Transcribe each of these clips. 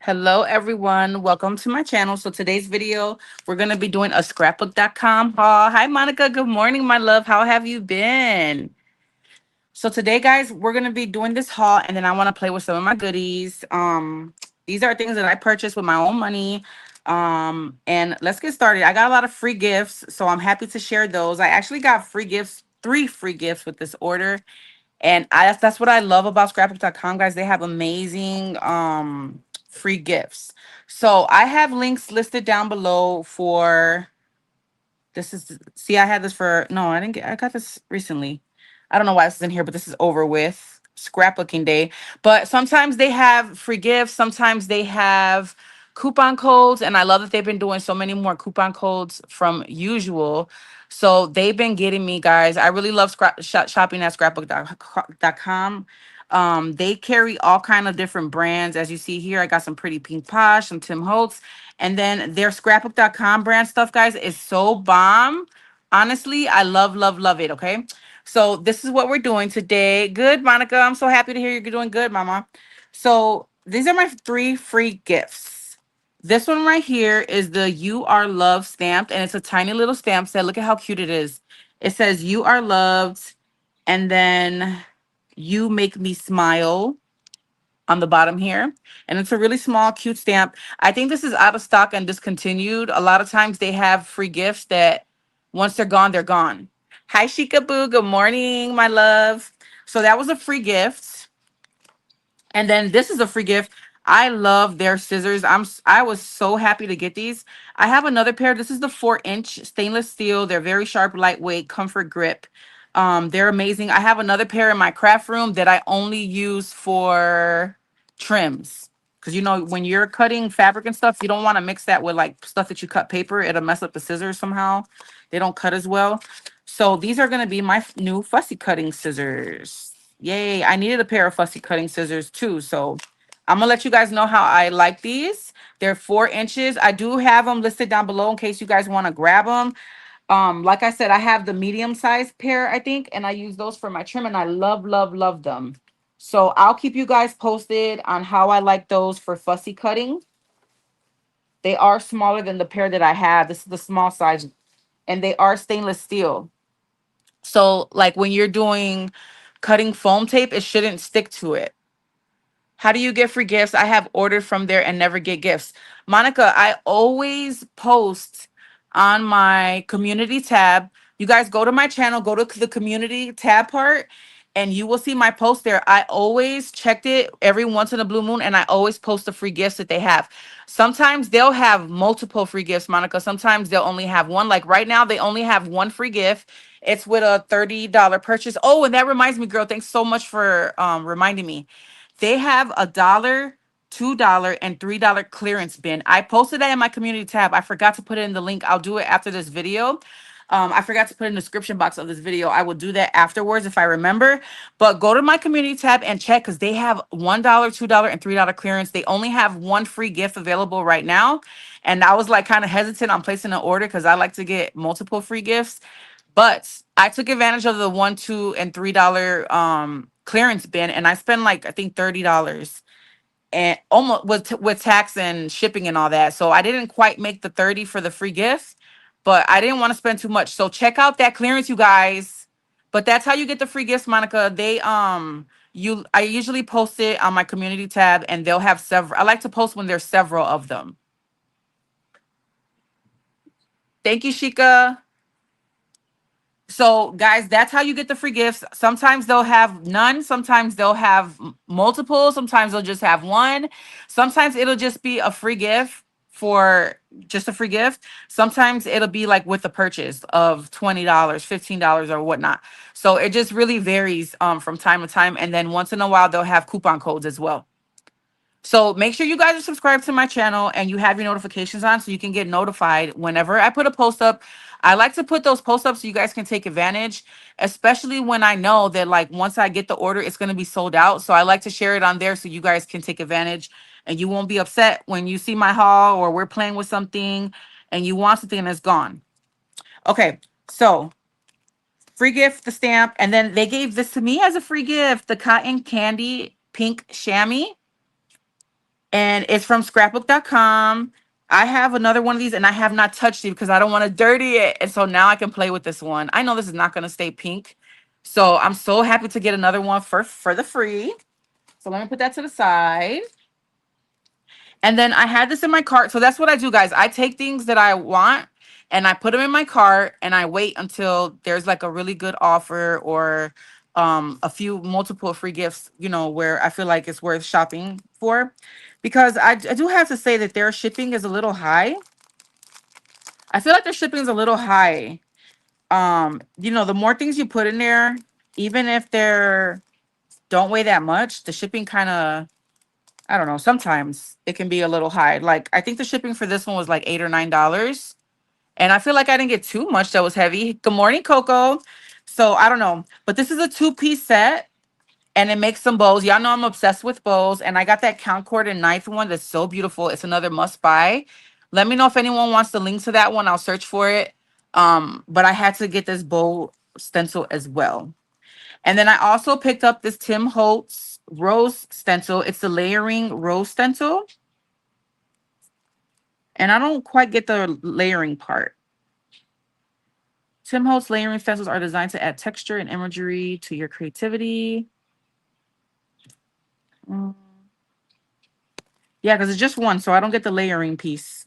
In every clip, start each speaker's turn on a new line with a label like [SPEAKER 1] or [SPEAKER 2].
[SPEAKER 1] Hello, everyone. Welcome to my channel. So today's video, we're going to be doing a scrapbook.com haul. Hi, Monica. Good morning, my love. How have you been? So today, guys, we're going to be doing this haul, and then I want to play with some of my goodies. These are things that I purchased with my own money. And let's get started. I got a lot of free gifts, so I'm happy to share those. I actually got free gifts, 3 free gifts with this order. And that's what I love about scrapbook.com, guys. They have amazing free gifts. So I have links listed down below for this is see, I had this for no, I didn't get I got this recently. I don't know why this is in here, but this is over with scrapbooking day. But sometimes they have free gifts, sometimes they have coupon codes, and I love that they've been doing so many more coupon codes from usual. So they've been getting me, guys. I really love shopping at scrapbook.com. They carry all kind of different brands. As you see here, I got some pretty Pink Posh, some Tim Holtz, and then their scrapbook.com brand stuff, guys, is so bomb. Honestly, I love, love, love it. Okay. So this is what we're doing today. Good, Monica. I'm so happy to hear you're doing good, Mama. So these are my 3 free gifts. This one right here is the You Are Loved stamped, and it's a tiny little stamp set. Look at how cute it is. It says You Are Loved, and then You Make Me Smile on the bottom here. And it's a really small, cute stamp. I think this is out of stock and discontinued. A lot of times they have free gifts that once they're gone, they're gone. Hi, Shika Boo. Good morning, my love. So that was a free gift. And then this is a free gift. I love their scissors. I was so happy to get these. I have another pair. This is the 4-inch stainless steel. They're very sharp, lightweight, comfort grip. They're amazing. I have another pair in my craft room that I only use for trims. Because you know, when you're cutting fabric and stuff, you don't want to mix that with like stuff that you cut paper. It'll mess up the scissors somehow. They don't cut as well. So these are going to be my new fussy cutting scissors. Yay. I needed a pair of fussy cutting scissors too. So I'm going to let you guys know how I like these. They're 4 inches. I do have them listed down below in case you guys want to grab them. Like I said, I have the medium sized pair, I think, and I use those for my trim, and I love, love, love them. So I'll keep you guys posted on how I like those for fussy cutting. They are smaller than the pair that I have. This is the small size, and they are stainless steel. So, like when you're doing cutting foam tape, it shouldn't stick to it. How do you get free gifts? I have ordered from there and never get gifts. Monica, I always post on my community tab. You guys go to my channel, go to the community tab part, and you will see my post there. I always checked it every once in a blue moon, and I always post the free gifts that they have. Sometimes they'll have multiple free gifts, Monica. Sometimes they'll only have one. Like right now, they only have one free gift. It's with a $30 purchase. Oh, and that reminds me, girl. Thanks so much for reminding me. They have a dollar, $2, and $3 clearance bin. I posted that in my community tab. I forgot to put it in the link. I'll do it after this video. I forgot to put it in the description box of this video. I will do that afterwards if I remember. But go to my community tab and check because they have $1, $2, and $3 clearance. They only have one free gift available right now. And I was like kind of hesitant on placing an order because I like to get multiple free gifts. But I took advantage of the one, two, and $3 clearance bin, and I spent like I think $30 and almost with tax and shipping and all that. So I didn't quite make the 30 for the free gift, but I didn't want to spend too much. So check out that clearance, you guys. But that's how you get the free gifts, Monica. I usually post it on my community tab, and they'll have several. I like to post when there's several of them. Thank you, Shika. So, guys, that's how you get the free gifts. Sometimes they'll have none. Sometimes they'll have multiple. Sometimes they'll just have one. Sometimes it'll just be a free gift for just a free gift. Sometimes it'll be like with a purchase of $20, $15, or whatnot. So it just really varies from time to time. And then once in a while, they'll have coupon codes as well. So make sure you guys are subscribed to my channel and you have your notifications on so you can get notified whenever I put a post up. I like to put those posts up so you guys can take advantage, especially when I know that like once I get the order, it's going to be sold out. So I like to share it on there so you guys can take advantage and you won't be upset when you see my haul or we're playing with something and you want something and it's gone. Okay, so free gift, the stamp, and then they gave this to me as a free gift, the cotton candy pink chamois. and it's from scrapbook.com. I have another one of these and I have not touched it because I don't want to dirty it. And so now I can play with this one. I know this is not going to stay pink. So I'm so happy to get another one for the free. So let me put that to the side. And then I had this in my cart. So that's what I do, guys. I take things that I want and I put them in my cart and I wait until there's like a really good offer or a few multiple free gifts, you know, where I feel like it's worth shopping for. Because I do have to say that their shipping is a little high. I feel like their shipping is a little high. You know, the more things you put in there, even if they're don't weigh that much, the shipping kind of, I don't know, sometimes it can be a little high. Like I think the shipping for this one was like $8 or $9. And I feel like I didn't get too much that was heavy. Good morning, Coco. So I don't know. But this is a two-piece set and it makes some bows. Y'all know I'm obsessed with bows. And I got that count cord and knife one that's so beautiful. It's another must buy. Let me know if anyone wants the link to that one. I'll search for it. But I had to get this bow stencil as well. And then I also picked up this Tim Holtz rose stencil. It's the layering rose stencil. And I don't quite get the layering part. Tim Holtz layering stencils are designed to add texture and imagery to your creativity. Mm. Yeah, because it's just one, so I don't get the layering piece.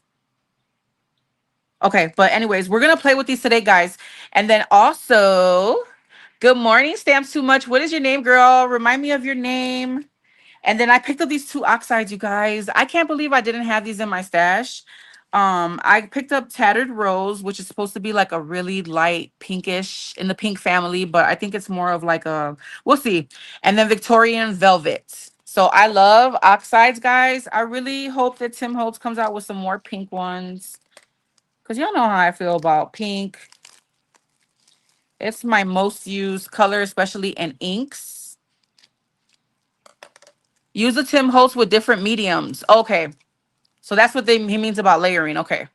[SPEAKER 1] Okay, but anyways, we're going to play with these today, guys. And then also, good morning, Stamps Too Much. What is your name, girl? Remind me of your name. And then I picked up these two oxides, you guys. I can't believe I didn't have these in my stash. I picked up Tattered Rose, which is supposed to be like a really light pinkish in the pink family, but I think it's more of like a, we'll see. And then Victorian Velvet. So I love oxides, guys. I really hope that Tim Holtz comes out with some more pink ones because y'all know how I feel about pink. It's my most used color, especially in inks. Use the Tim Holtz with different mediums. Okay. So that's what he means about layering. Okay.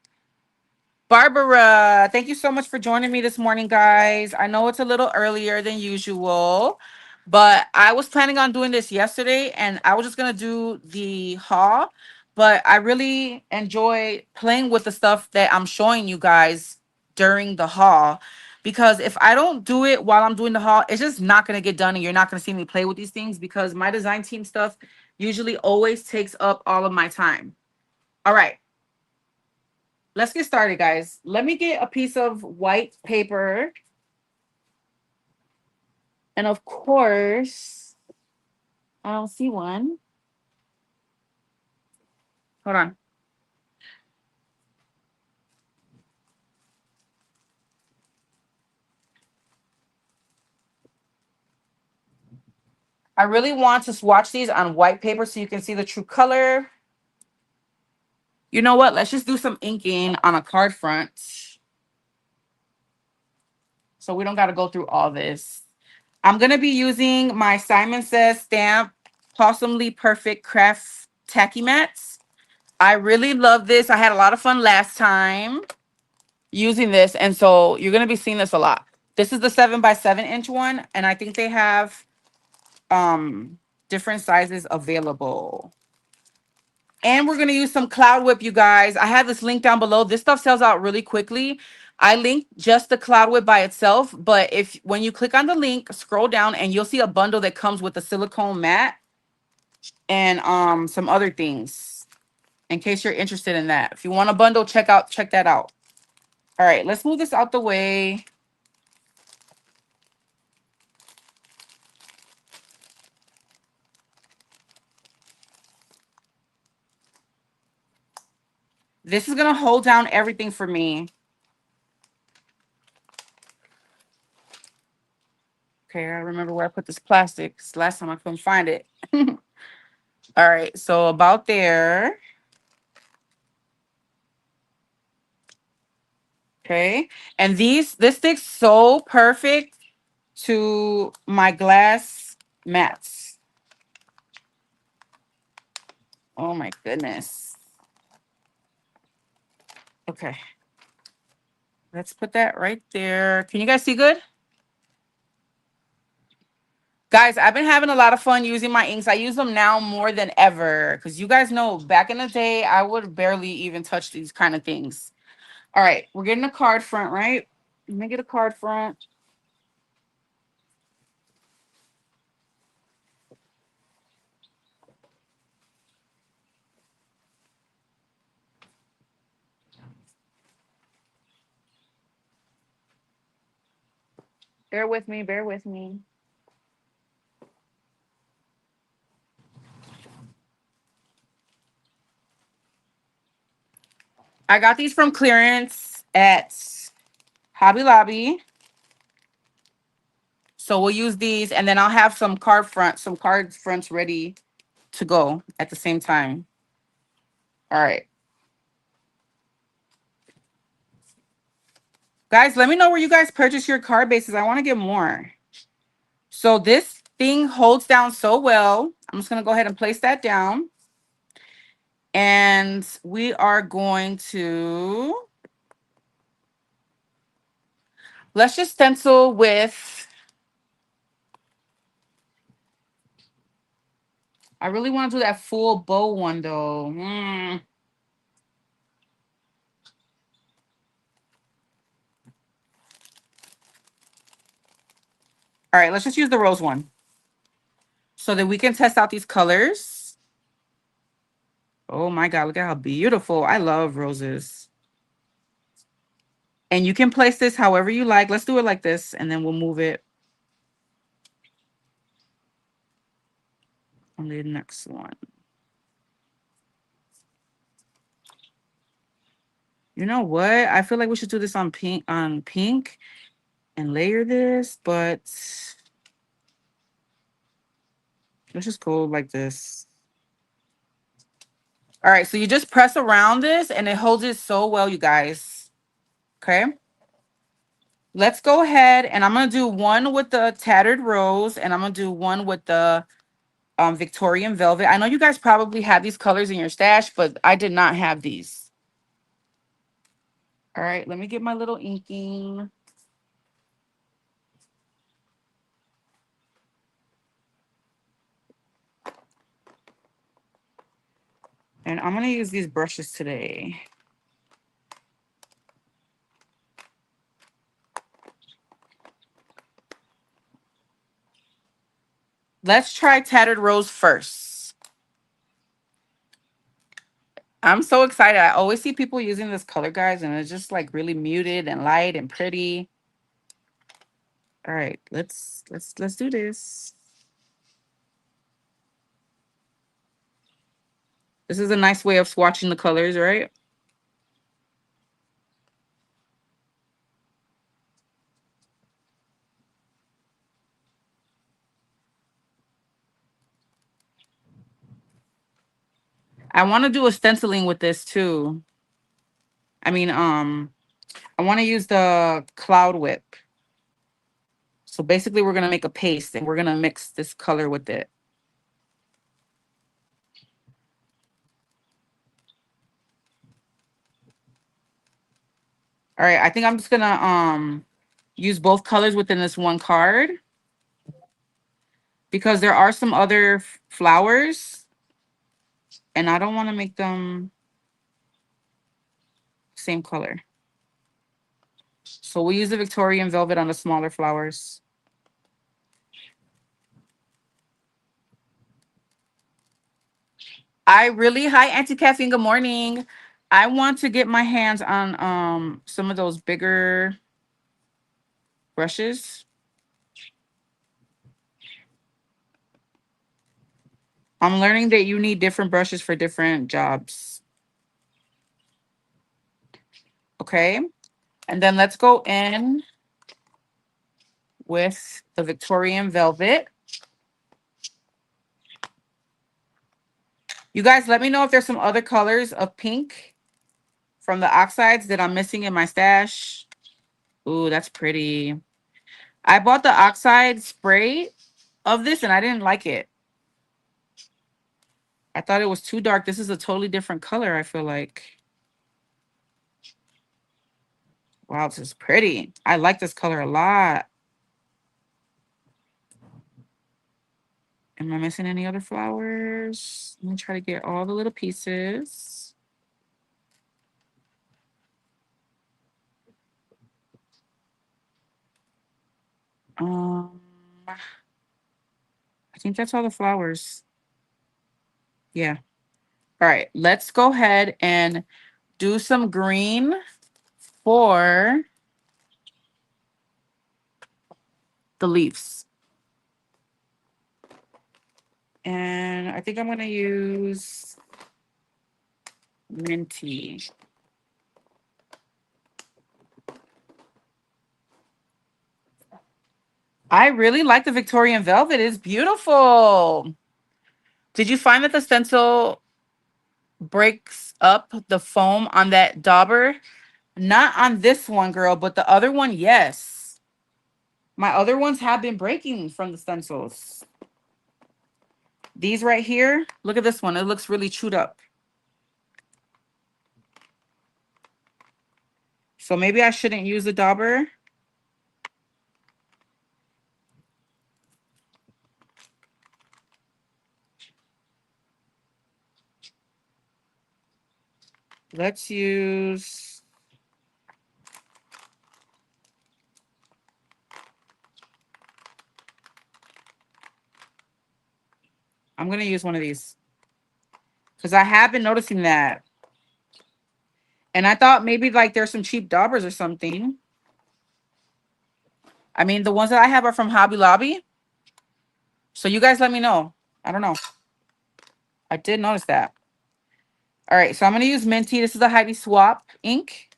[SPEAKER 1] Barbara, thank you so much for joining me this morning, guys. I know it's a little earlier than usual, but I was planning on doing this yesterday and I was just going to do the haul. But I really enjoy playing with the stuff that I'm showing you guys during the haul. Because if I don't do it while I'm doing the haul, it's just not going to get done and you're not going to see me play with these things because my design team stuff usually always takes up all of my time. All right. Let's get started, guys. Let me get a piece of white paper. And of course, I don't see one. Hold on. I really want to swatch these on white paper so you can see the true color. You know what? Let's just do some inking on a card front. So we don't got to go through all this. I'm going to be using my Simon Says Stamp Possumly Perfect Craft Tacky Mats. I really love this. I had a lot of fun last time using this, and so you're going to be seeing this a lot. This is the 7x7 inch one, and I think they have different sizes available. And we're going to use some Cloud Whip, you guys. I have this link down below. This stuff sells out really quickly. I linked just the Cloud Whip by itself, but if when you click on the link, scroll down and you'll see a bundle that comes with a silicone mat and some other things in case you're interested in that. If you want a bundle, check that out. All right, let's move this out the way. This is going to hold down everything for me. Okay, I remember where I put this plastic. 'Cause last time I couldn't find it. All right, so about there. Okay, and this sticks so perfect to my glass mats. Oh my goodness. Okay, let's put that right there. Can you guys see good? Guys, I've been having a lot of fun using my inks. I use them now more than ever because you guys know back in the day, I would barely even touch these kind of things. All right, we're getting a card front, right? Let me get a card front. Bear with me, bear with me. I got these from clearance at Hobby Lobby. So we'll use these and then I'll have some card fronts ready to go at the same time. All right. Guys, let me know where you guys purchase your card bases. I want to get more. So this thing holds down so well. I'm just going to go ahead and place that down. And we are going to, let's just stencil with, I really want to do that full bow one though. All right, let's just use the rose one so that we can test out these colors. Oh my God, look at how beautiful. I love roses. And you can place this however you like. Let's do it like this, and then we'll move it on the next one. You know what? I feel like we should do this on pink and layer this, but let's just go like this. All right, so you just press around this and it holds it so well, you guys. Okay. Let's go ahead and I'm gonna do one with the Tattered Rose and I'm gonna do one with the Victorian Velvet. I know you guys probably have these colors in your stash, but I did not have these. All right, let me get my little inking. And I'm going to use these brushes today. Let's try Tattered Rose first. I'm so excited. I always see people using this color, guys, and it's just like really muted and light and pretty. All right, let's do this. This is a nice way of swatching the colors, right? I want to do a stenciling with this too. I mean, I want to use the Cloud Whip. So basically we're going to make a paste and we're going to mix this color with it. All right, I think I'm just going to use both colors within this one card because there are some other flowers and I don't want to make them same color. So we'll use the Victorian Velvet on the smaller flowers. Hi, Auntie Caffeine, good morning. I want to get my hands on some of those bigger brushes. I'm learning that you need different brushes for different jobs. Okay. And then let's go in with the Victorian Velvet. You guys, let me know if there's some other colors of pink from the oxides that I'm missing in my stash. Ooh, that's pretty. I bought the oxide spray of this and I didn't like it. I thought it was too dark. This is a totally different color, I feel like. Wow, this is pretty. I like this color a lot. Am I missing any other flowers? Let me try to get all the little pieces. Um, I think that's all the flowers. Yeah. All right. Let's go ahead and do some green for the leaves. And I think I'm going to use minty. I really like the Victorian velvet. It's beautiful. Did you find that the stencil breaks up the foam on that dauber? Not on this one, girl, but the other one, yes. My other ones have been breaking from the stencils. These right here, look at this one. It looks really chewed up. So maybe I shouldn't use the dauber. Let's use... I'm going to use one of these. Because I have been noticing that. And I thought maybe like there's some cheap daubers or something. I mean, the ones that I have are from Hobby Lobby. So you guys let me know. I don't know. I did notice that. All right, so I'm going to use Minty. This is the Heidi Swap ink.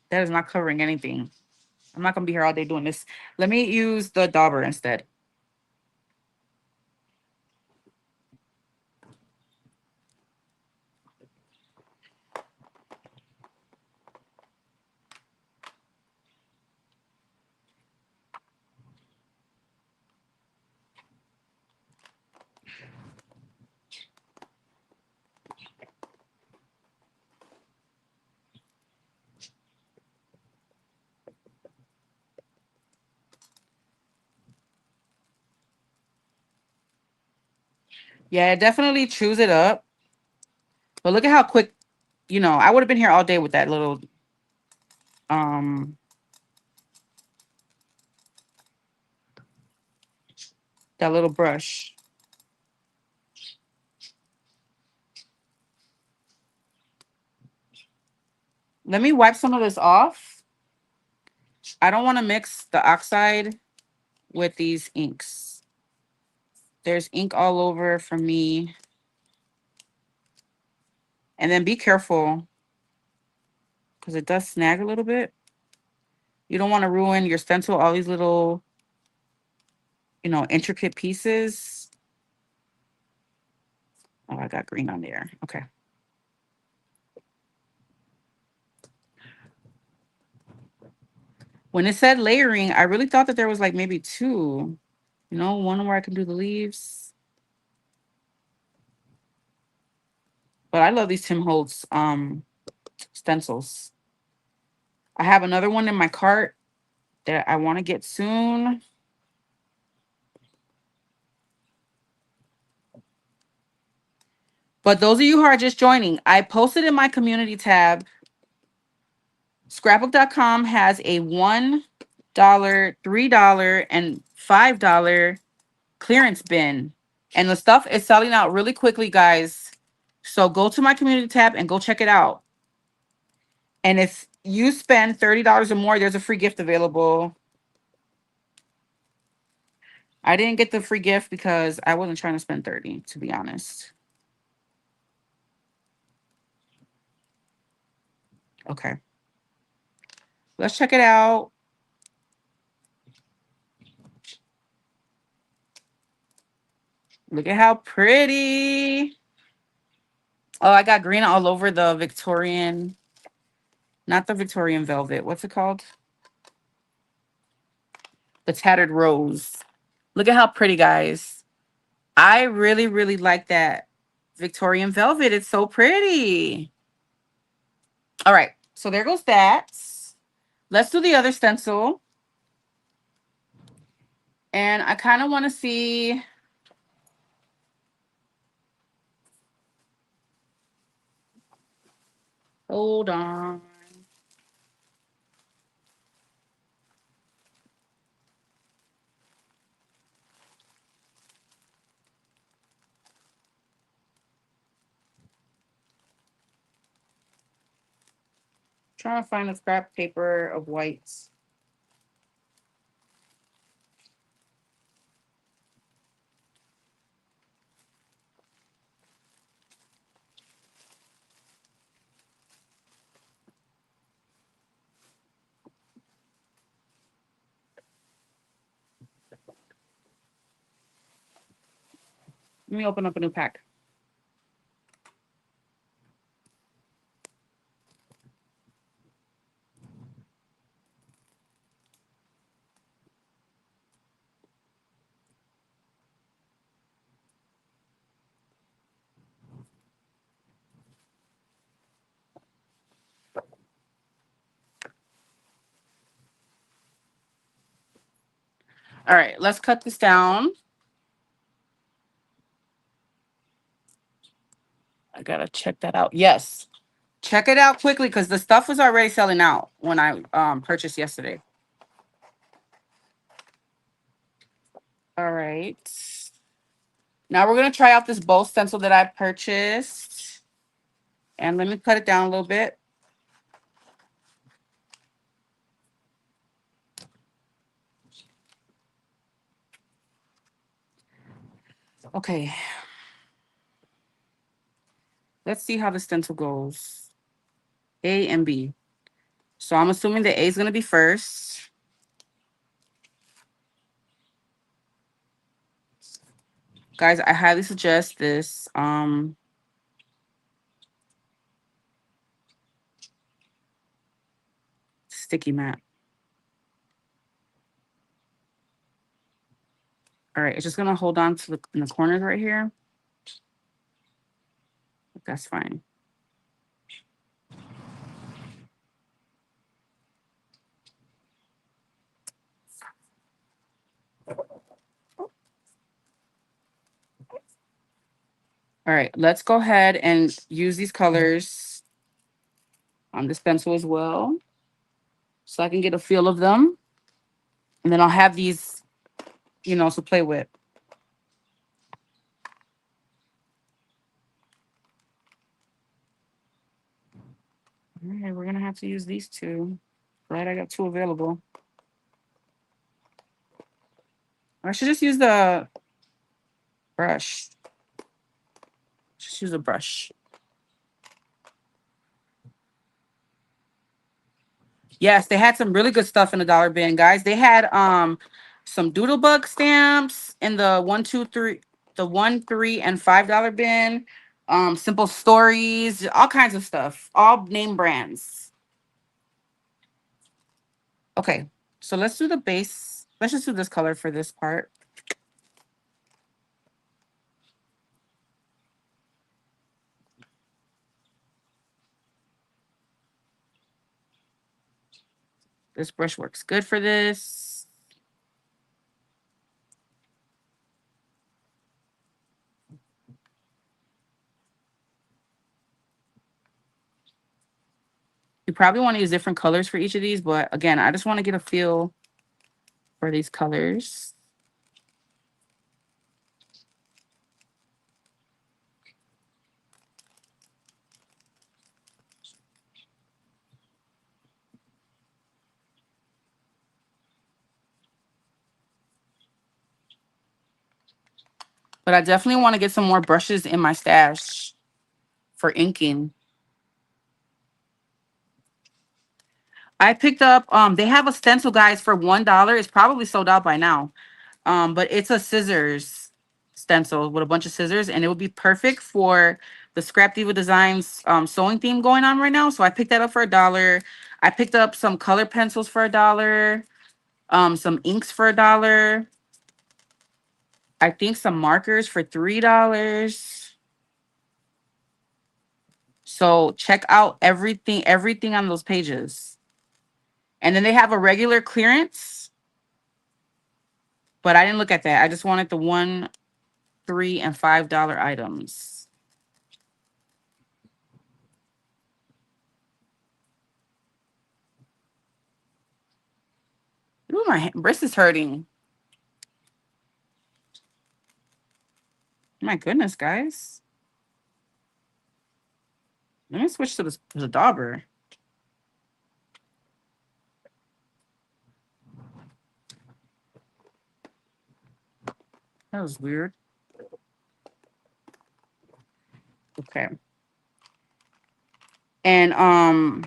[SPEAKER 1] That is not covering anything. I'm not going to be here all day doing this. Let me use the dauber instead. Yeah, it definitely chews it up. But look at how quick, you know, I would have been here all day with that little, um, that little brush. Let me wipe some of this off. I don't want to mix the oxide with these inks. There's ink all over for me. And then be careful because it does snag a little bit. You don't want to ruin your stencil, all these little, you know, intricate pieces. Oh, I got green on there. Okay. When it said layering, I really thought that there was like maybe two. You know, one where I can do the leaves. But I love these Tim Holtz stencils. I have another one in my cart that I want to get soon. But those of you who are just joining, I posted in my community tab. Scrapbook.com has a $1, $3, and $5 clearance bin. And the stuff is selling out really quickly, guys. So go to my community tab and go check it out. And if you spend $30 or more, there's a free gift available. I didn't get the free gift because I wasn't trying to spend 30, to be honest. Okay. Let's check it out. Look at how pretty. Oh, I got green all over the Victorian, not the Victorian velvet. What's it called? The Tattered Rose. Look at how pretty, guys. I really, really like that Victorian velvet. It's so pretty. All right. So there goes that. Let's do the other stencil. And I kind of want to see. Hold on. Trying to find a scrap paper of whites. Let me open up a new pack. All right, let's cut this down. I gotta check that out. Yes. Check it out quickly because the stuff was already selling out when I purchased yesterday. All right. Now we're gonna try out this bow stencil that I purchased. And let me cut it down a little bit. Okay. Let's see how the stencil goes. A and B. So I'm assuming the A is gonna be first. Guys, I highly suggest this sticky mat. All right, it's just gonna hold on to in the corners right here. That's fine. All right, let's go ahead and use these colors on this pencil as well, so I can get a feel of them. And then I'll have these, to play with. All right, we're gonna have to use these two. Glad I got two available. I should just use the brush. Just use a brush. Yes, they had some really good stuff in the dollar bin, guys. They had some doodlebug stamps in the 1, 3, and $5 bin. Simple stories, all kinds of stuff, all name brands. Okay, so let's do the base. Let's just do this color for this part. This brush works good for this. You probably want to use different colors for each of these, but again, I just want to get a feel for these colors. But I definitely want to get some more brushes in my stash for inking. I picked up, they have a stencil, guys, for $1. It's probably sold out by now. But it's a scissors stencil with a bunch of scissors, and it would be perfect for the Scrap Diva Designs sewing theme going on right now. So I picked that up for $1. I picked up some color pencils for $1, some inks for $1. I think some markers for $3. So check out everything on those pages. And then they have a regular clearance. But I didn't look at that. I just wanted the $1, $3, and $5 items. Ooh, my wrist is hurting. My goodness, guys. Let me switch to the dauber. That was weird. Okay. And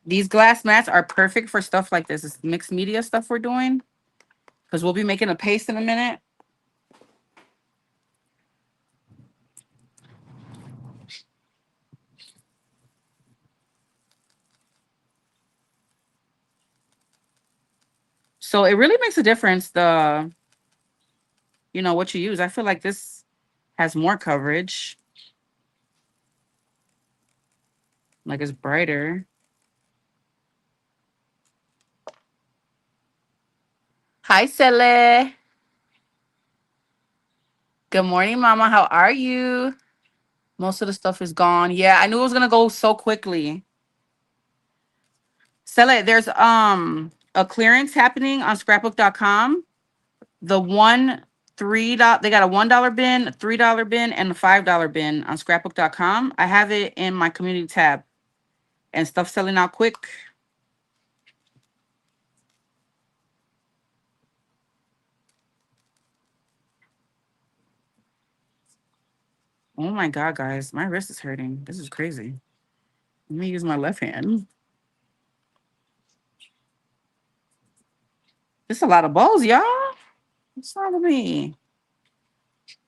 [SPEAKER 1] these glass mats are perfect for stuff like this. It's mixed media stuff we're doing. Because we'll be making a paste in a minute. So it really makes a difference, what you use. I feel like this has more coverage. Like it's brighter. Hi, Sele. Good morning, Mama. How are you? Most of the stuff is gone. Yeah, I knew it was gonna go so quickly. Sele, there's a clearance happening on scrapbook.com. The one $3, they got a $1 bin, a $3 bin, and a $5 bin on scrapbook.com. I have it in my community tab. And stuff selling out quick. Oh my God, guys. My wrist is hurting. This is crazy. Let me use my left hand. There's a lot of balls, y'all. What's wrong with me?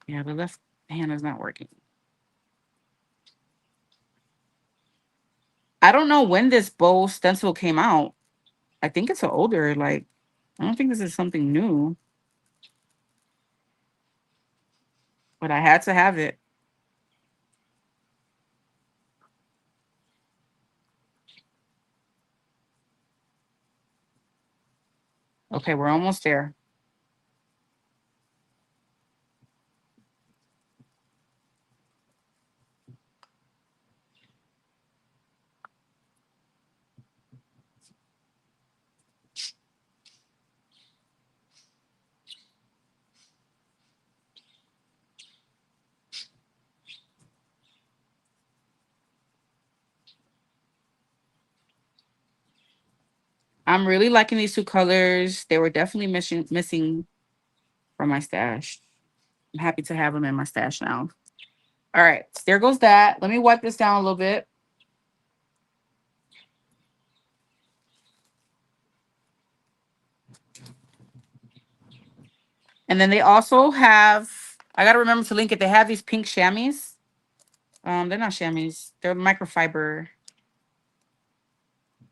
[SPEAKER 1] Yeah, the left hand is not working. I don't know when this bow stencil came out. I think it's an older, like, I don't think this is something new. But I had to have it. Okay, we're almost there. I'm really liking these two colors. They were definitely missing from my stash. I'm happy to have them in my stash now. All right, there goes that. Let me wipe this down a little bit. And then they also have, I gotta remember to link it. They have these pink chamois. They're not chamois, they're microfiber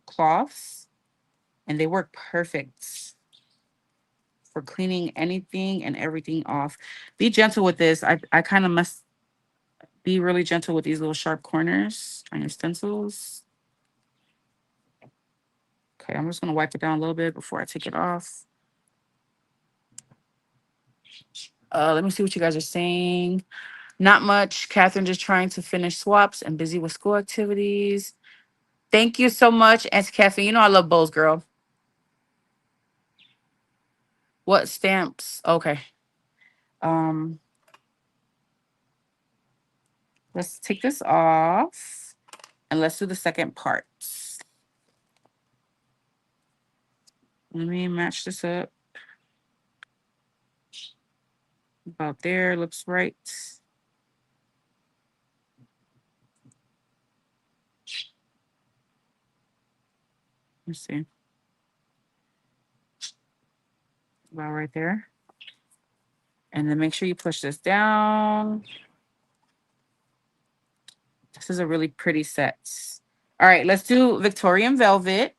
[SPEAKER 1] cloths, and they work perfect for cleaning anything and everything off. Be gentle with this. I kind of must be really gentle with these little sharp corners on your stencils. Okay, I'm just gonna wipe it down a little bit before I take it off. Let me see what you guys are saying. Not much. Catherine just trying to finish swaps and busy with school activities. Thank you so much, Auntie Catherine. You know I love bows, girl. What stamps? Okay. Um, let's take this off and let's do the second part. Let me match this up. About there, looks right. Let's see. About right there. And then make sure you push this down. This is a really pretty set. All right, let's do Victorian Velvet.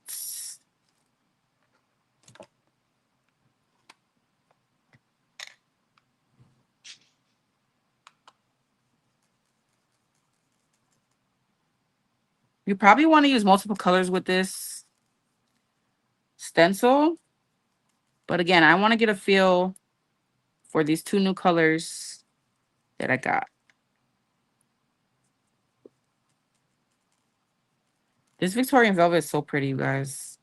[SPEAKER 1] You probably want to use multiple colors with this stencil. But again, I want to get a feel for these two new colors that I got. This Victorian velvet is so pretty, you guys.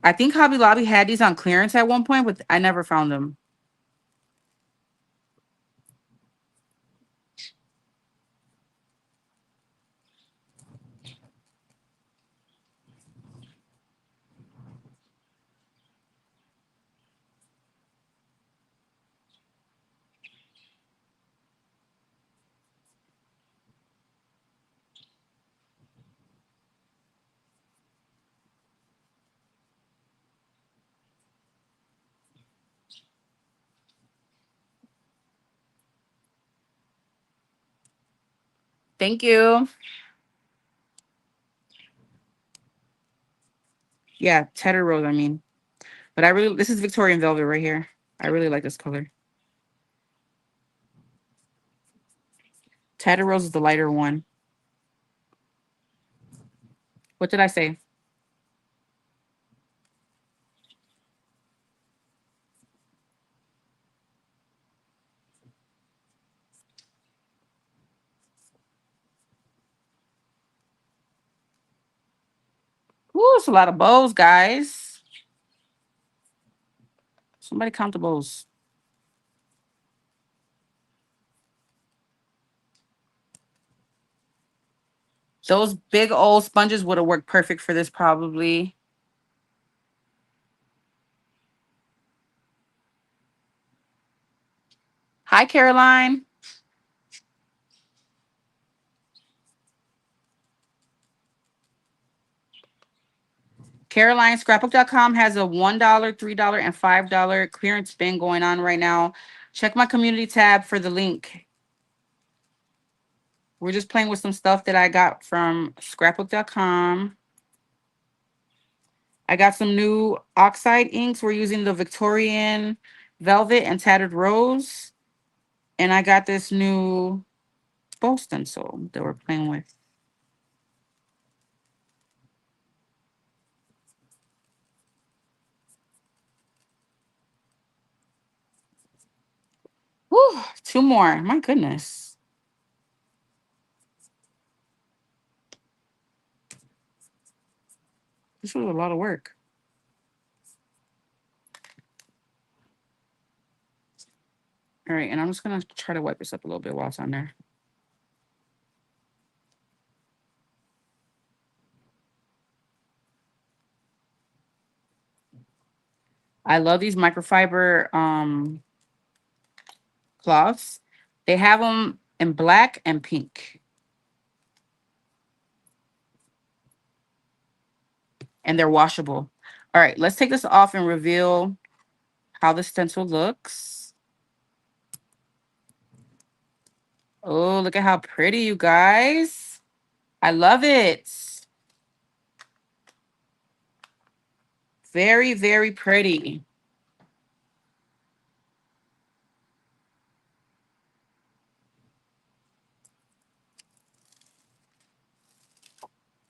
[SPEAKER 1] I think Hobby Lobby had these on clearance at one point, but I never found them. Thank you. Yeah, Tattered Rose, I mean. But this is Victorian velvet right here. I really like this color. Tattered Rose is the lighter one. What did I say? Ooh, it's a lot of bows, guys. Somebody count the bows. Those big old sponges would have worked perfect for this probably. Hi, Caroline. Caroline, scrapbook.com has a $1, $3, and $5 clearance bin going on right now. Check my community tab for the link. We're just playing with some stuff that I got from scrapbook.com. I got some new oxide inks. We're using the Victorian Velvet and Tattered Rose. And I got this new bow stencil that we're playing with. Whew, two more. My goodness. This was a lot of work. All right, and I'm just going to try to wipe this up a little bit while it's on there. I love these microfiber cloths. They have them in black and pink. And they're washable. All right, let's take this off and reveal how the stencil looks. Oh, look at how pretty, you guys. I love it. Very, very pretty.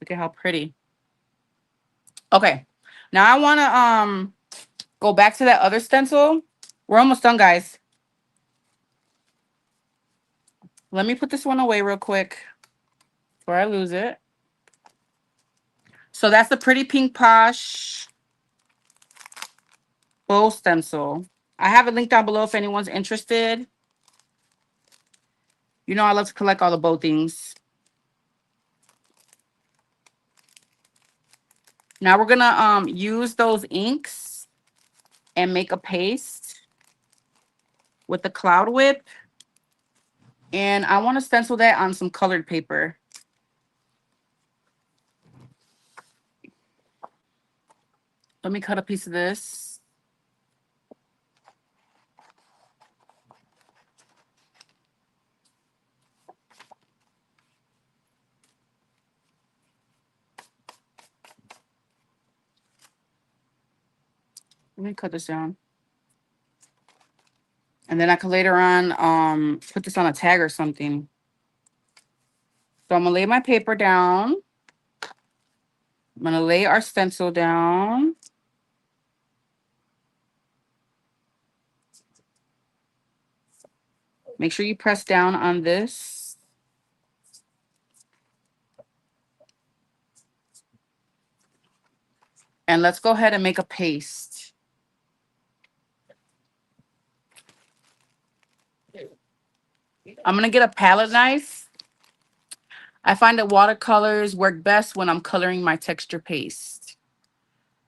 [SPEAKER 1] Look at how pretty. Okay. Now I want to go back to that other stencil. We're almost done, guys. Let me put this one away real quick before I lose it. So that's the pretty Pink Posh Bow stencil. I have a link down below if anyone's interested. You know I love to collect all the bow things. Now we're gonna use those inks and make a paste with the Cloud Whip. And I want to stencil that on some colored paper. Let me cut a piece of this. Let me cut this down. And then I could later on put this on a tag or something. So I'm gonna lay my paper down. I'm gonna lay our stencil down. Make sure you press down on this. And let's go ahead and make a paste. I'm going to get a palette knife. I find that watercolors work best when I'm coloring my texture paste.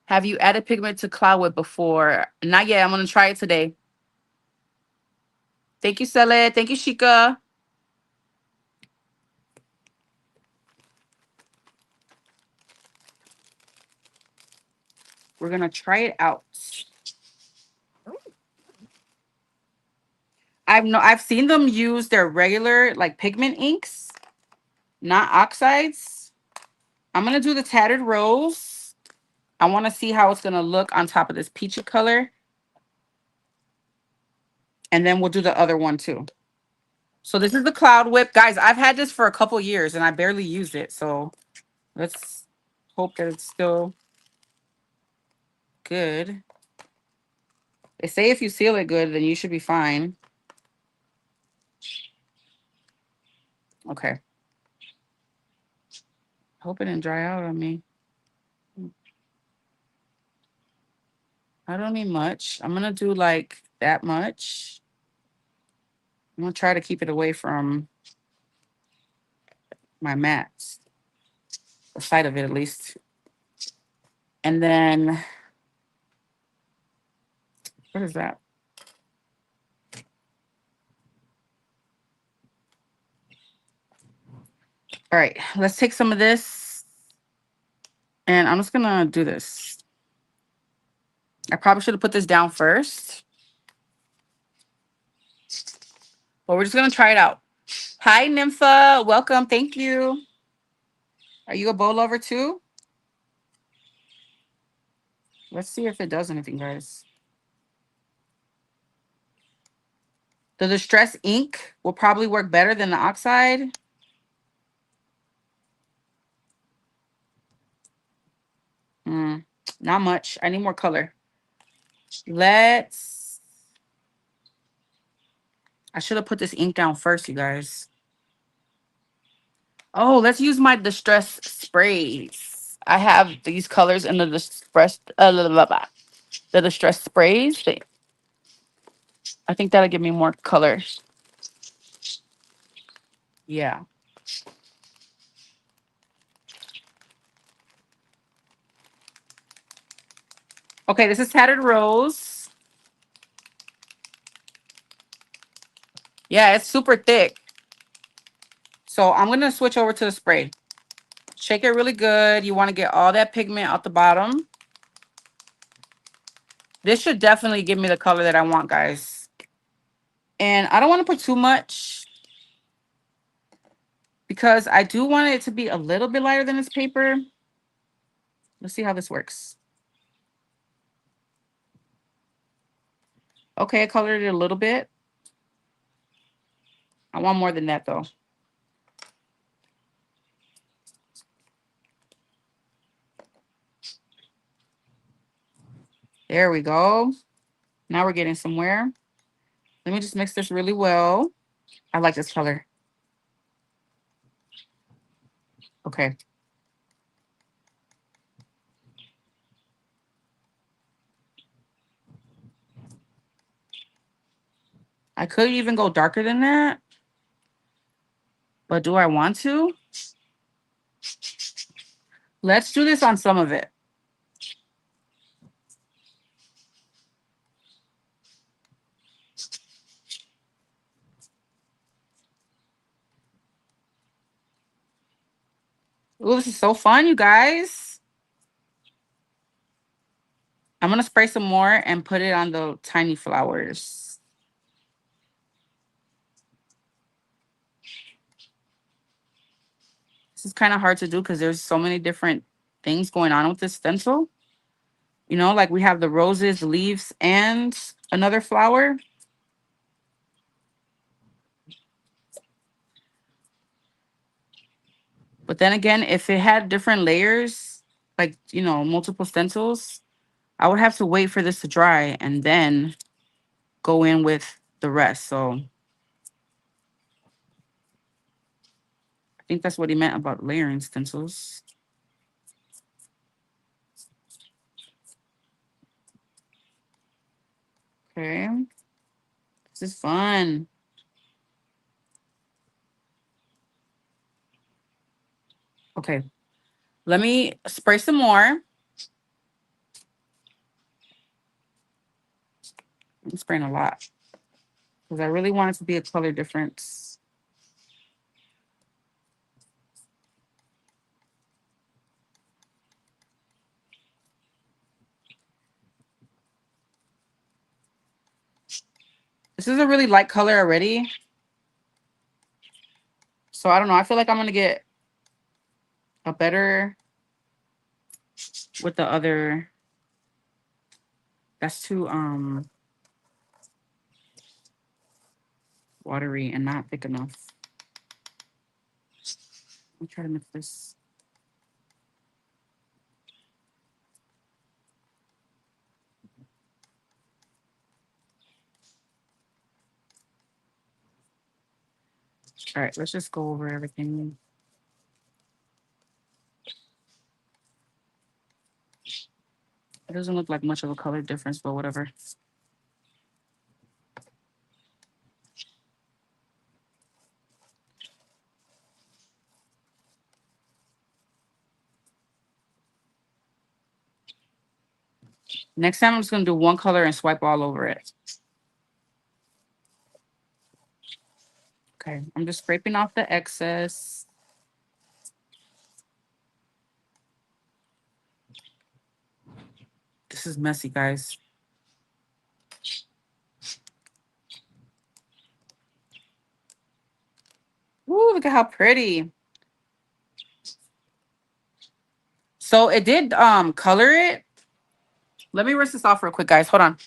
[SPEAKER 1] Have you added pigment to Cloud Whip before? Not yet. I'm going to try it today. Thank you, Sele. Thank you, Shika. We're going to try it out. I've seen them use their regular like pigment inks, not oxides. I'm going to do the Tattered Rose. I want to see how it's going to look on top of this peachy color. And then we'll do the other one too. So this is the Cloud Whip. Guys, I've had this for a couple years and I barely used it. So let's hope that it's still good. They say if you seal it good, then you should be fine. Okay. Hope it didn't dry out on me. I don't need much. I'm going to do like that much. I'm going to try to keep it away from my mats. The side of it, at least. And then, what is that? All right, let's take some of this. And I'm just going to do this. I probably should have put this down first. But we're just going to try it out. Hi, Nympha. Welcome. Thank you. Are you a bow lover too? Let's see if it does anything, guys. The Distress ink will probably work better than the oxide. Not much. I need more color. I should have put this ink down first, you guys. Oh, let's use my Distress sprays. I have these colors in the Distress, the Distress sprays. I think that'll give me more colors. Yeah. Okay, this is Tattered Rose. Yeah, it's super thick. So I'm going to switch over to the spray. Shake it really good. You want to get all that pigment out the bottom. This should definitely give me the color that I want, guys. And I don't want to put too much because I do want it to be a little bit lighter than this paper. Let's see how this works. Okay, I colored it a little bit. I want more than that, though. There we go. Now we're getting somewhere. Let me just mix this really well. I like this color. Okay. I could even go darker than that. But do I want to? Let's do this on some of it. Ooh, this is so fun, you guys. I'm going to spray some more and put it on the tiny flowers. This is kind of hard to do because there's so many different things going on with this stencil. You know, like we have the roses, leaves, and another flower. But then again, if it had different layers, like, you know, multiple stencils, I would have to wait for this to dry and then go in with the rest. So think that's what he meant about layering stencils. Okay. This is fun. Okay. Let me spray some more. I'm spraying a lot because I really want it to be a color difference. This is a really light color already. So I don't know. I feel like I'm going to get a better with the other. That's too watery and not thick enough. Let me try to mix this. All right, let's just go over everything. It doesn't look like much of a color difference, but whatever. Next time I'm just going to do one color and swipe all over it. Okay, I'm just scraping off the excess. This is messy, guys. Ooh, look at how pretty. So it did color it. Let me rinse this off real quick, guys. Hold on.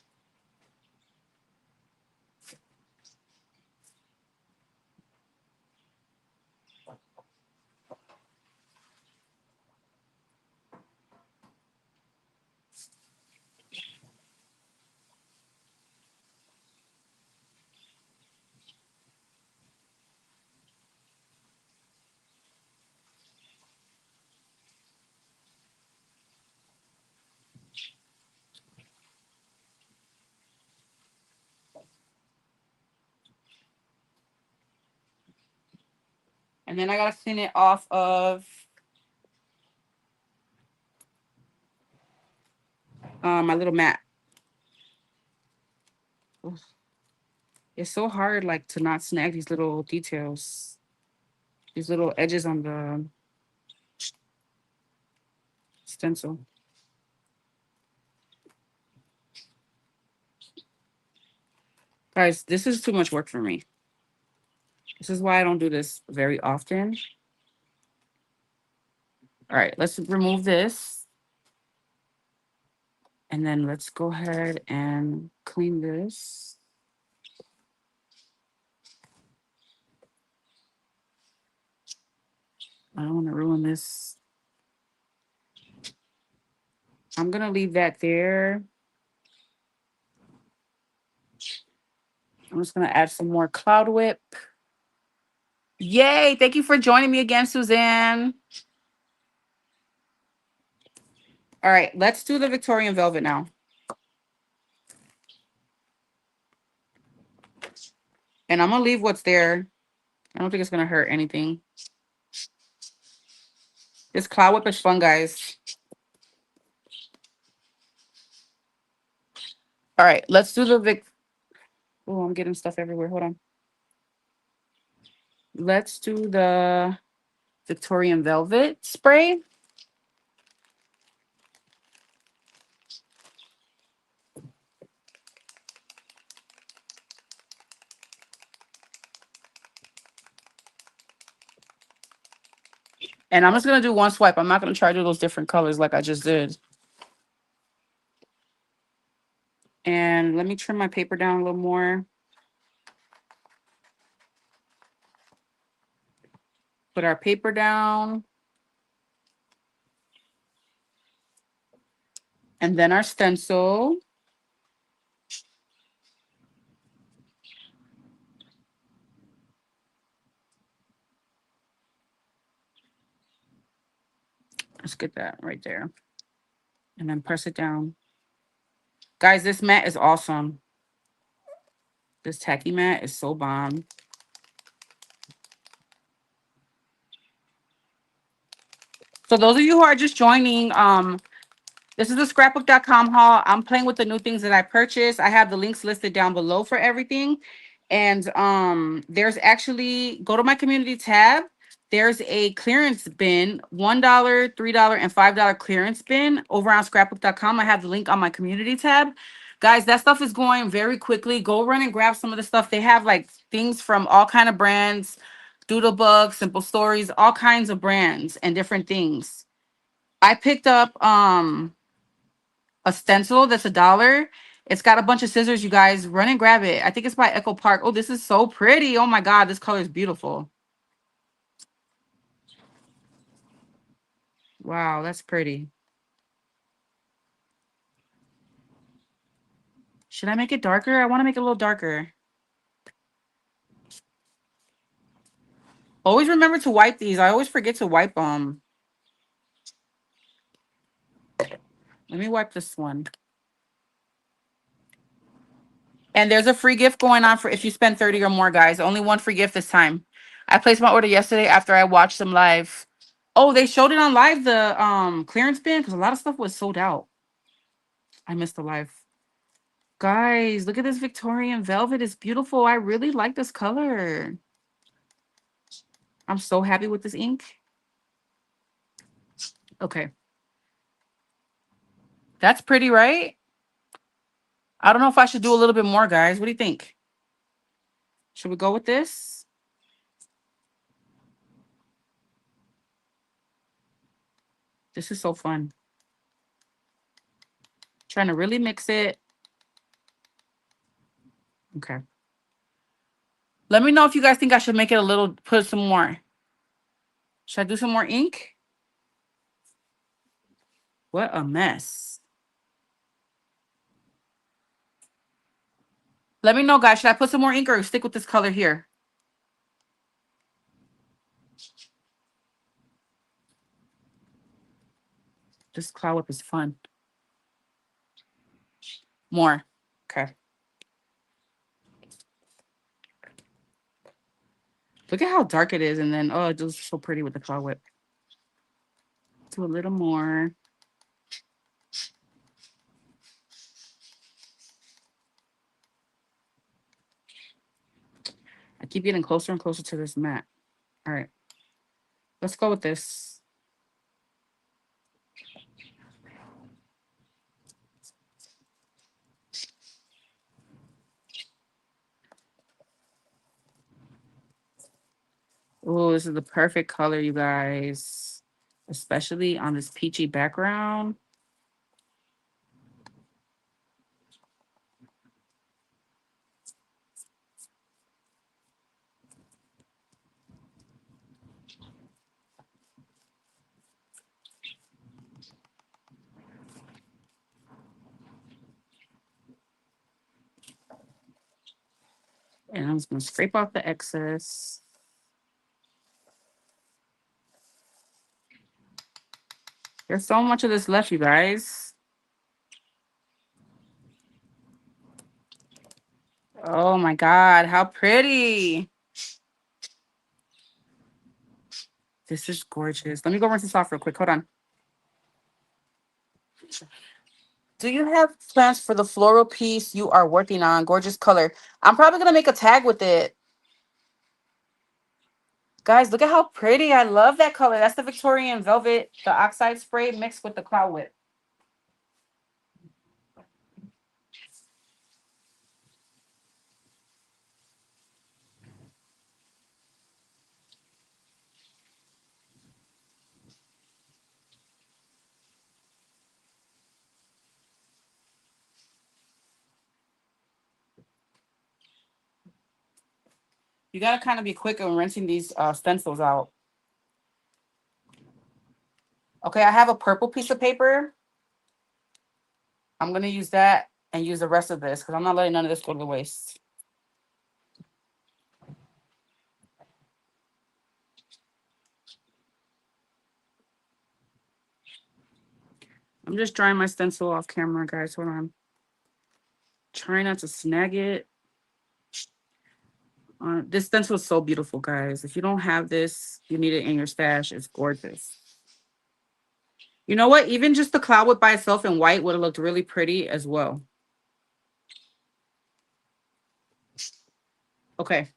[SPEAKER 1] And then I gotta clean it off of my little mat. Ugh. It's so hard, like, to not snag these little details, these little edges on the stencil. Guys, this is too much work for me. This is why I don't do this very often. All right, let's remove this. And then let's go ahead and clean this. I don't want to ruin this. I'm going to leave that there. I'm just going to add some more Cloud Whip. Yay! Thank you for joining me again, Suzanne. All right, let's do the Victorian Velvet now. And I'm going to leave what's there. I don't think it's going to hurt anything. This Cloud Whip is fun, guys. All right, let's do the Vic. Oh, I'm getting stuff everywhere. Hold on. Let's do the Victorian Velvet spray. And I'm just going to do one swipe. I'm not going to try to do those different colors like I just did. And let me trim my paper down a little more. Put our paper down. And then our stencil. Let's get that right there. And then press it down. Guys, this mat is awesome. This tacky mat is so bomb. So those of you who are just joining, this is the scrapbook.com haul. I'm playing with the new things that I purchased. I have the links listed down below for everything. And there's actually, go to my community tab. There's a clearance bin, $1, $3, and $5 clearance bin over on scrapbook.com. I have the link on my community tab. Guys, that stuff is going very quickly. Go run and grab some of the stuff. They have like things from all kind of brands, Doodlebug, Simple Stories, all kinds of brands and different things. I picked up a stencil that's $1. It's got a bunch of scissors, you guys. Run and grab it. I think it's by Echo Park. Oh, this is so pretty. Oh my God, this color is beautiful. Wow, that's pretty. Should I make it darker? I want to make it a little darker. Always remember to wipe these. I always forget to wipe them. Let me wipe this one. And there's a free gift going on for if you spend 30 or more, guys. Only one free gift this time. I placed my order yesterday after I watched them live. Oh, they showed it on live, the clearance bin, because a lot of stuff was sold out. I missed the live. Guys, look at this Victorian velvet. It's beautiful. I really like this color. I'm so happy with this ink. Okay. That's pretty, right? I don't know if I should do a little bit more, guys. What do you think? Should we go with this? This is so fun. Trying to really mix it. Okay. Let me know if you guys think I should make it a little, put some more. Should I do some more ink? What a mess. Let me know, guys. Should I put some more ink or stick with this color here? This cloud whip is fun. More. Okay. Look at how dark it is. And then, oh, it looks so pretty with the cloud whip. Do a little more. I keep getting closer and closer to this mat. All right. Let's go with this. Oh, this is the perfect color, you guys. Especially on this peachy background. And I'm just going to scrape off the excess. There's so much of this left, you guys. Oh my God, how pretty. This is gorgeous. Let me go rinse this off real quick. Hold on. Do you have plans for the floral piece you are working on? Gorgeous color. I'm probably going to make a tag with it. Guys, look at how pretty. I love that color. That's the Victorian velvet, the oxide spray mixed with the cloud whip. You got to kind of be quick on rinsing these stencils out. Okay, I have a purple piece of paper. I'm going to use that and use the rest of this because I'm not letting none of this go to the waste. I'm just drying my stencil off camera, guys. Hold on. Trying not to snag it. This stencil is so beautiful, guys. If you don't have this, you need it in your stash. It's gorgeous. You know what? Even just the cloud whip by itself in white would have looked really pretty as well. Okay,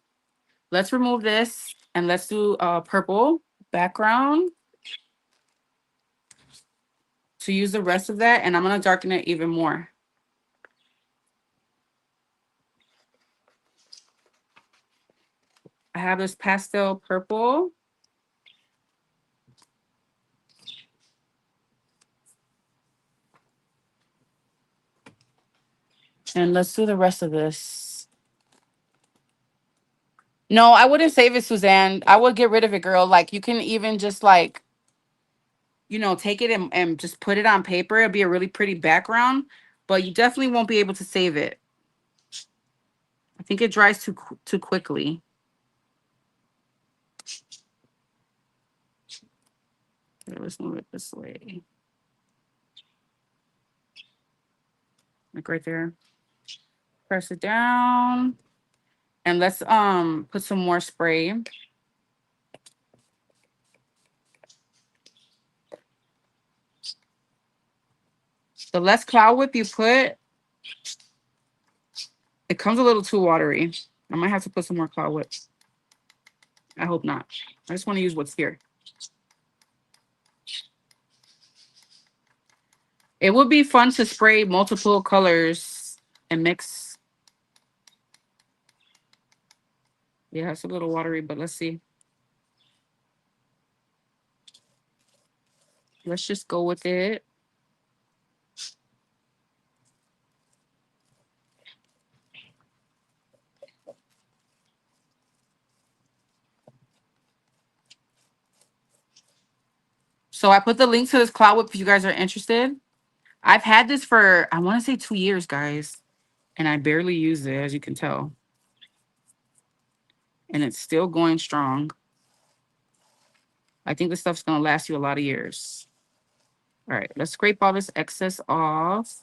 [SPEAKER 1] let's remove this and let's do purple background to use the rest of that. And I'm going to darken it even more. I have this pastel purple. And let's do the rest of this. No, I wouldn't save it, Suzanne. I would get rid of it, girl. Like, you can even just, like, you know, take it and just put it on paper. It'll be a really pretty background, but you definitely won't be able to save it. I think it dries too quickly. Okay, let's move it this way. Like right there. Press it down. And let's put some more spray. The less cloud whip you put, it comes a little too watery. I might have to put some more cloud whip. I hope not. I just want to use what's here. It would be fun to spray multiple colors and mix. Yeah, it's a little watery, but let's see. Let's just go with it. So I put the link to this cloud whip if you guys are interested. I've had this for, I want to say 2 years, guys. And I barely use it, as you can tell. And it's still going strong. I think this stuff's going to last you a lot of years. All right, let's scrape all this excess off.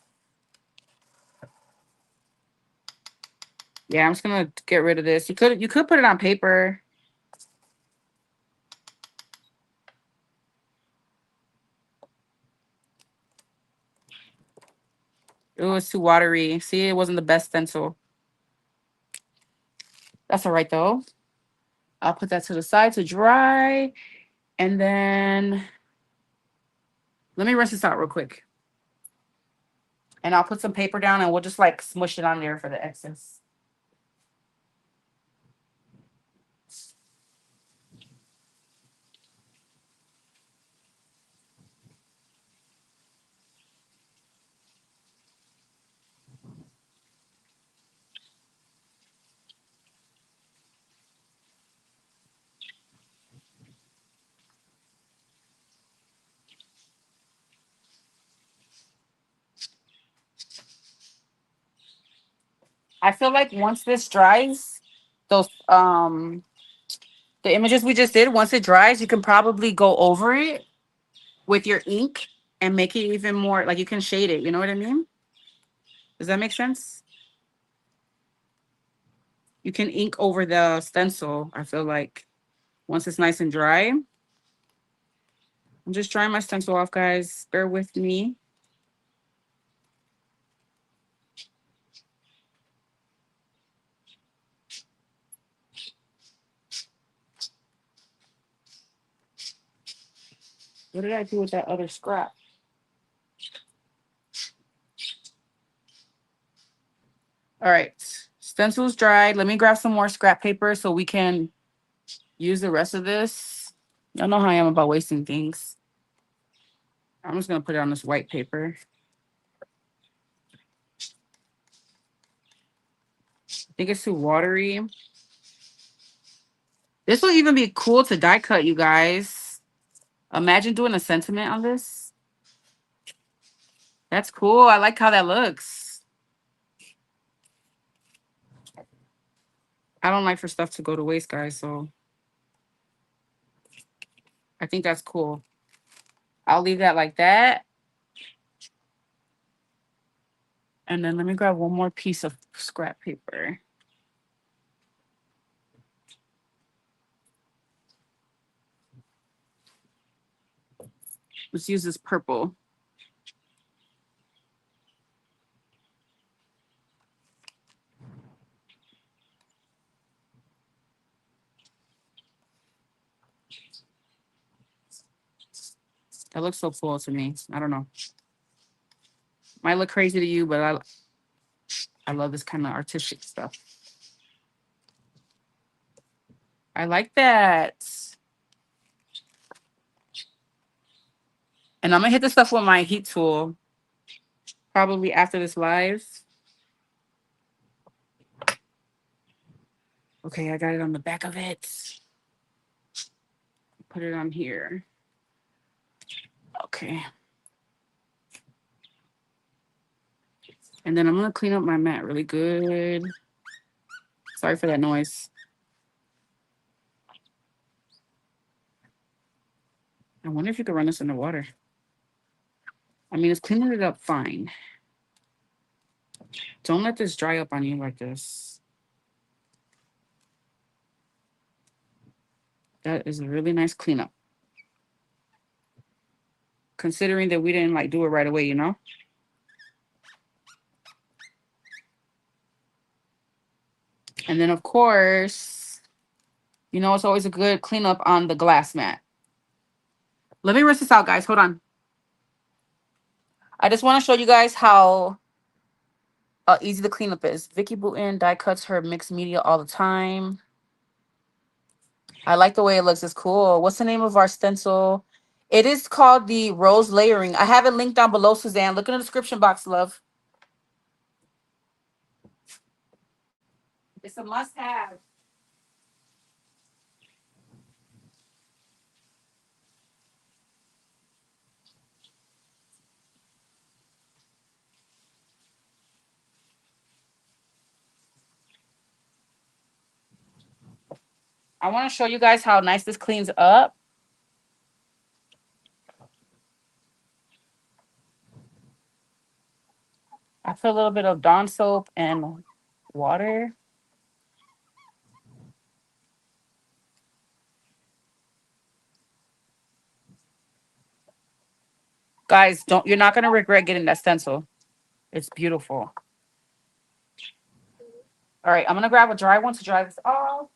[SPEAKER 1] Yeah, I'm just going to get rid of this. You could put it on paper. It was too watery. See, it wasn't the best stencil. That's all right, though. I'll put that to the side to dry. And then let me rinse this out real quick. And I'll put some paper down and we'll just like smush it on there for the excess. I feel like once this dries, those the images we just did, once it dries, you can probably go over it with your ink and make it even more like you can shade it. You know what I mean? Does that make sense? You can ink over the stencil, I feel like, once it's nice and dry. I'm just drying my stencil off, guys. Bear with me. What did I do with that other scrap? All right. Stencil's dried. Let me grab some more scrap paper so we can use the rest of this. Y'all know how I am about wasting things. I'm just going to put it on this white paper. I think it's too watery. This will even be cool to die cut, you guys. Imagine doing a sentiment on this. That's cool. I like how that looks. I don't like for stuff to go to waste, guys, so I think that's cool. I'll leave that like that. And then let me grab one more piece of scrap paper. Let's use this purple. That looks so cool to me. I don't know. Might look crazy to you, but I love this kind of artistic stuff. I like that. And I'm gonna hit this stuff with my heat tool probably after this live. Okay, I got it on the back of it. Put it on here. Okay. And then I'm gonna clean up my mat really good. Sorry for that noise. I wonder if you could run this in the water. I mean, it's cleaning it up fine. Don't let this dry up on you like this. That is a really nice cleanup. Considering that we didn't like do it right away, you know? And then of course, you know, it's always a good cleanup on the glass mat. Let me rinse this out, guys. Hold on. I just want to show you guys how easy the cleanup is. Vicky Boutin die cuts her mixed media all the time. I like the way it looks. It's cool. What's the name of our stencil? It is called the Rose Layering. I have it linked down below, Suzanne. Look in the description box, love. It's a must-have. I want to show you guys how nice this cleans up. I put a little bit of Dawn soap and water. Guys, you're not going to regret getting that stencil. It's beautiful. All right, I'm going to grab a dry one to dry this off.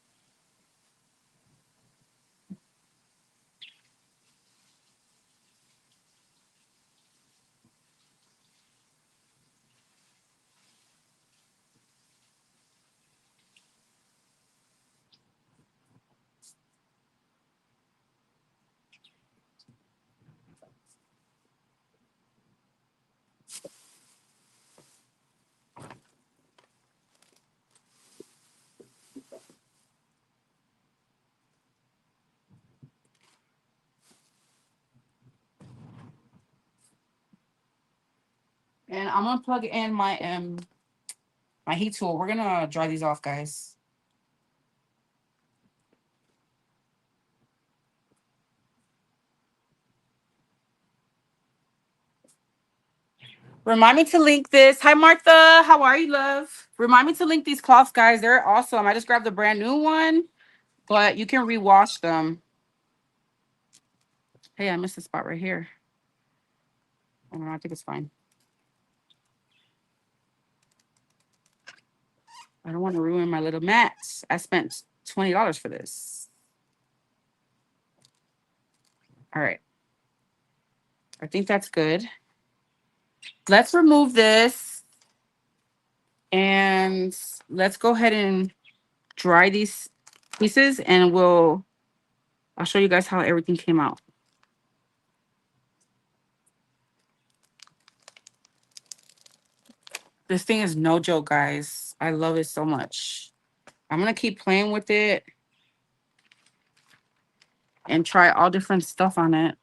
[SPEAKER 1] And I'm going to plug in my heat tool. We're going to dry these off, guys. Remind me to link this. Hi, Martha. How are you, love? Remind me to link these cloths, guys. They're awesome. I just grabbed a brand new one, but you can rewash them. Hey, I missed a spot right here. I don't know. I think it's fine. I don't want to ruin my little mats. I spent $20 for this. All right. I think that's good. Let's remove this. And let's go ahead and dry these pieces, and I'll show you guys how everything came out. This thing is no joke, guys. I love it so much. I'm going to keep playing with it and try all different stuff on it.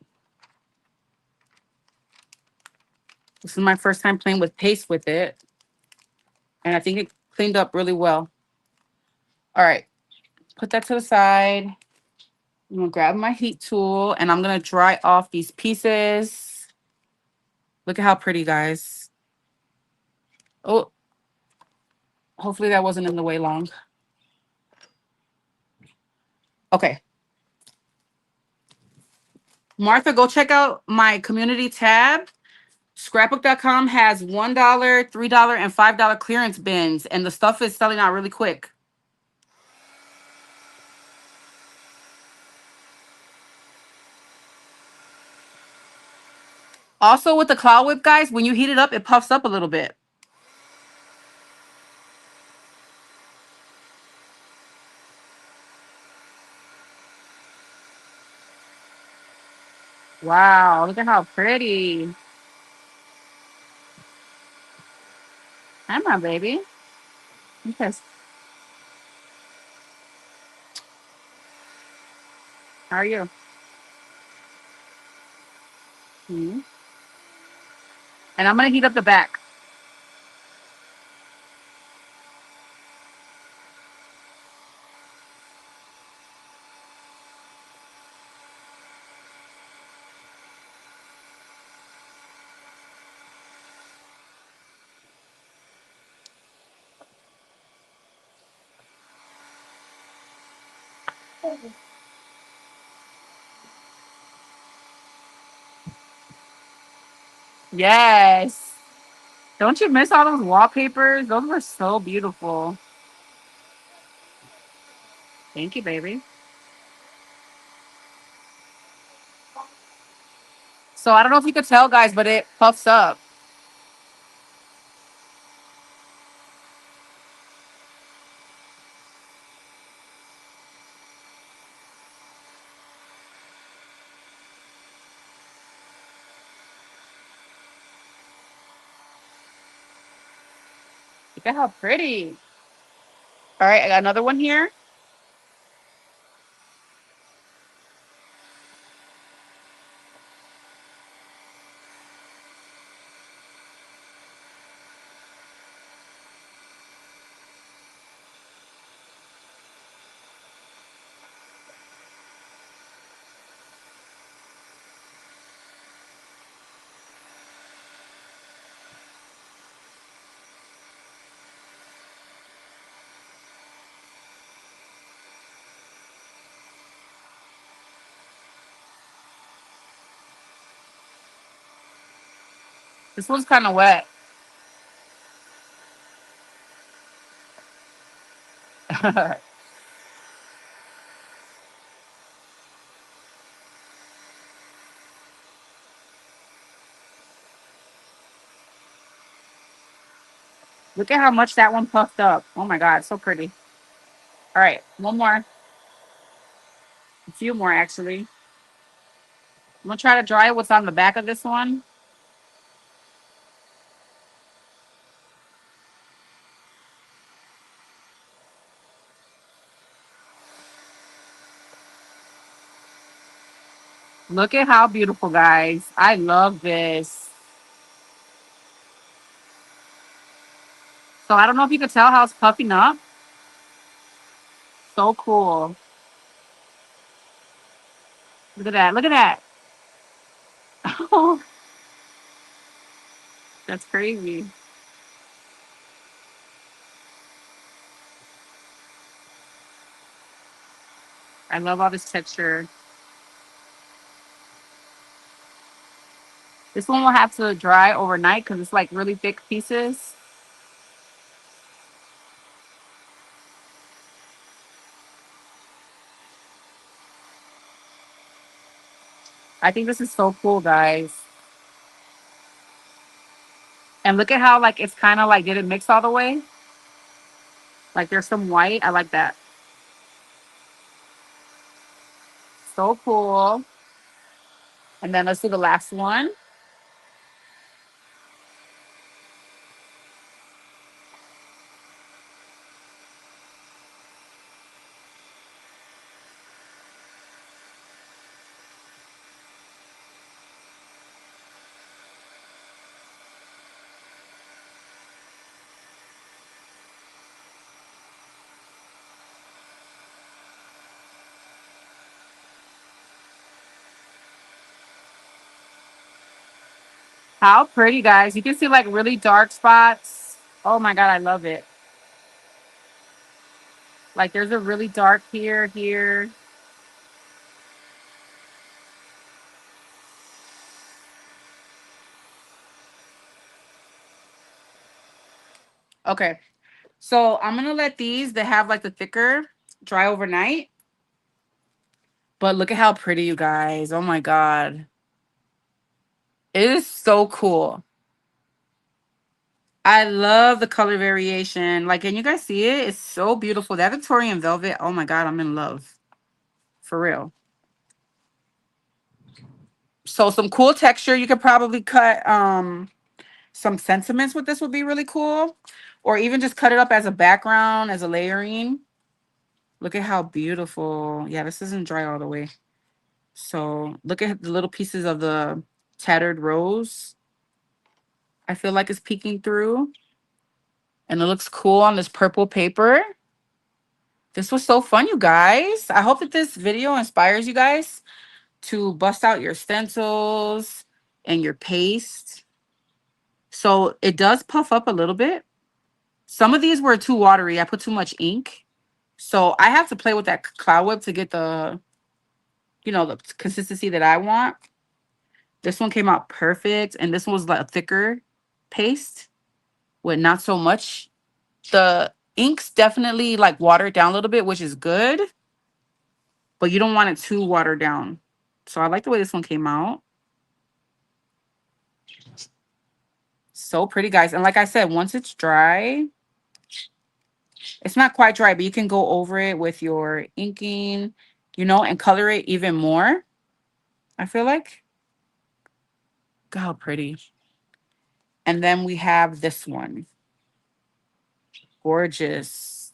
[SPEAKER 1] This is my first time playing with paste with it, and I think it cleaned up really well. All right. Put that to the side. I'm going to grab my heat tool, and I'm going to dry off these pieces. Look at how pretty, guys. Oh, hopefully that wasn't in the way long. Okay. Martha, go check out my community tab. Scrapbook.com has $1, $3, and $5 clearance bins, and the stuff is selling out really quick. Also, with the Cloud Whip, guys, when you heat it up, it puffs up a little bit. Wow, look at how pretty. Hi, my baby. Yes. How are you? Mhm. And I'm gonna heat up the back. Yes. Don't you miss all those wallpapers? Those were so beautiful. Thank you, baby. So I don't know if you could tell, guys, but it puffs up. Look at how pretty. All right, I got another one here. This one's kind of wet. Look at how much that one puffed up. Oh my God, so pretty. All right, one more. A few more, actually. I'm gonna try to dry what's on the back of this one. Look at how beautiful, guys. I love this. So I don't know if you could tell how it's puffing up. So cool. Look at that. Look at that. Oh, that's crazy. I love all this texture. This one will have to dry overnight because it's like really thick pieces. I think this is so cool, guys. And look at how like it's kind of like, did it mix all the way? Like there's some white. I like that. So cool. And then let's do the last one. How pretty, guys. You can see like really dark spots. Oh my God, I love it. Like there's a really dark here. Okay. So I'm gonna let these that have like the thicker dry overnight. But look at how pretty, you guys. Oh my God. It is so cool. I love the color variation. Like, can you guys see it? It's so beautiful. That Victorian velvet. Oh my God, I'm in love. For real. So some cool texture. You could probably cut some sentiments with this would be really cool. Or even just cut it up as a background, as a layering. Look at how beautiful. Yeah, this isn't dry all the way. So look at the little pieces of the tattered rose. I feel like it's peeking through. And it looks cool on this purple paper. This was so fun, you guys. I hope that this video inspires you guys to bust out your stencils and your paste. So it does puff up a little bit. Some of these were too watery. I put too much ink. So I have to play with that cloud whip to get the, the consistency that I want. This one came out perfect. And this one was like a thicker paste with not so much. The inks definitely like watered down a little bit, which is good. But you don't want it too watered down. So I like the way this one came out. So pretty, guys. And like I said, once it's dry, it's not quite dry, but you can go over it with your inking, and color it even more. I feel like. Look how pretty. And then we have this one. Gorgeous.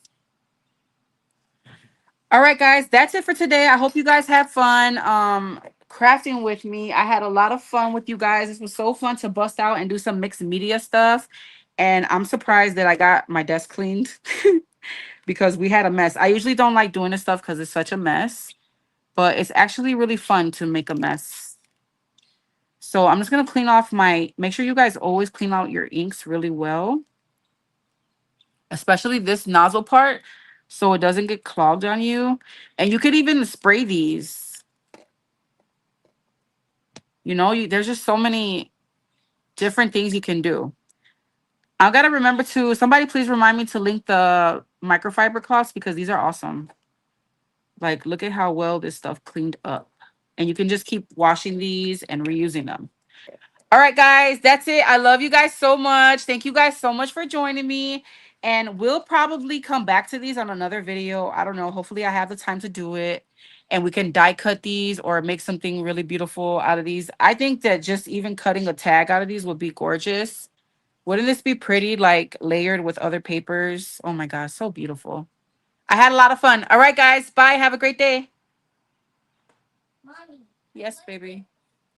[SPEAKER 1] All right, guys, that's it for today. I hope you guys have fun crafting with me. I had a lot of fun with you guys. This was so fun to bust out and do some mixed media stuff. And I'm surprised that I got my desk cleaned because we had a mess. I usually don't like doing this stuff because it's such a mess, but it's actually really fun to make a mess. So I'm just going to clean off make sure you guys always clean out your inks really well, especially this nozzle part, so it doesn't get clogged on you. And you could even spray these. There's just so many different things you can do. I got to remember to, somebody please remind me to link the microfiber cloths because these are awesome. Like, look at how well this stuff cleaned up. And you can just keep washing these and reusing them. All right, guys, that's it. I love you guys so much. Thank you guys so much for joining me. And we'll probably come back to these on another video. I don't know. Hopefully I have the time to do it. And we can die cut these or make something really beautiful out of these. I think that just even cutting a tag out of these would be gorgeous. Wouldn't this be pretty, like layered with other papers? Oh my gosh, so beautiful. I had a lot of fun. All right, guys. Bye. Have a great day. Mommy. Yes, baby.